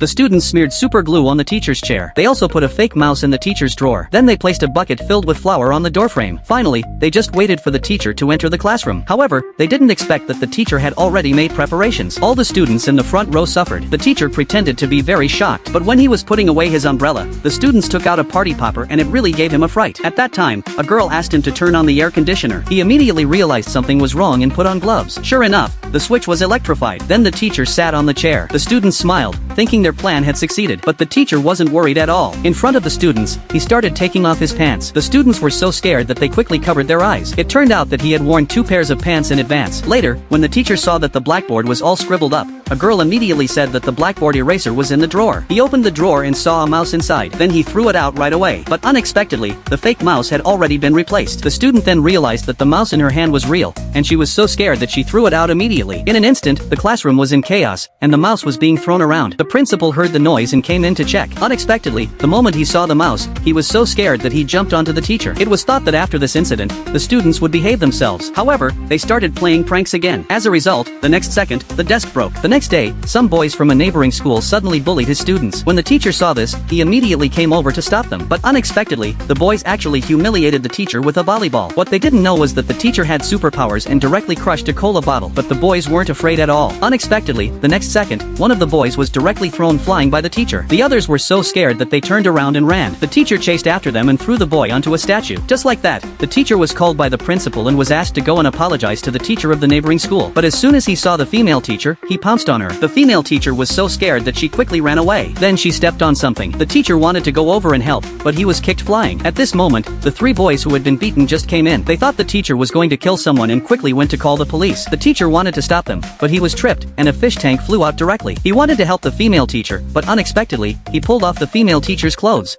The students smeared super glue on the teacher's chair. They also put a fake mouse in the teacher's drawer. Then they placed a bucket filled with flour on the doorframe. Finally, they just waited for the teacher to enter the classroom. However, they didn't expect that the teacher had already made preparations. All the students in the front row suffered. The teacher pretended to be very shocked, but when he was putting away his umbrella, the students took out a party popper and it really gave him a fright. At that time, a girl asked him to turn on the air conditioner. He immediately realized something was wrong and put on gloves. Sure enough, the switch was electrified. Then the teacher sat on the chair. The students smiled, thinking their plan had succeeded. But the teacher wasn't worried at all. In front of the students, he started taking off his pants. The students were so scared that they quickly covered their eyes. It turned out that he had worn 2 pairs of pants in advance. Later, when the teacher saw that the blackboard was all scribbled up, a girl immediately said that the blackboard eraser was in the drawer. He opened the drawer and saw a mouse inside. Then he threw it out right away. But unexpectedly, the fake mouse had already been replaced. The student then realized that the mouse in her hand was real, and she was so scared that she threw it out immediately. In an instant, the classroom was in chaos, and the mouse was being thrown around. The principal heard the noise and came in to check. Unexpectedly, the moment he saw the mouse, he was so scared that he jumped onto the teacher. It was thought that after this incident, the students would behave themselves. However, they started playing pranks again. As a result, the next second, the desk broke. The next day, some boys from a neighboring school suddenly bullied his students. When the teacher saw this, he immediately came over to stop them. But unexpectedly, the boys actually humiliated the teacher with a volleyball. What they didn't know was that the teacher had superpowers and directly crushed a cola bottle. But the boys weren't afraid at all. Unexpectedly, the next second, one of the boys was directly thrown flying by the teacher. The others were so scared that they turned around and ran. The teacher chased after them and threw the boy onto a statue. Just like that, the teacher was called by the principal and was asked to go and apologize to the teacher of the neighboring school. But as soon as he saw the female teacher, he pounced on her. The female teacher was so scared that she quickly ran away. Then she stepped on something. The teacher wanted to go over and help, but he was kicked flying. At this moment, the 3 boys who had been beaten just came in. They thought the teacher was going to kill someone and quickly went to call the police. The teacher wanted to stop them, but he was tripped, and a fish tank flew out directly. He wanted to help the female teacher, but unexpectedly, he pulled off the female teacher's clothes.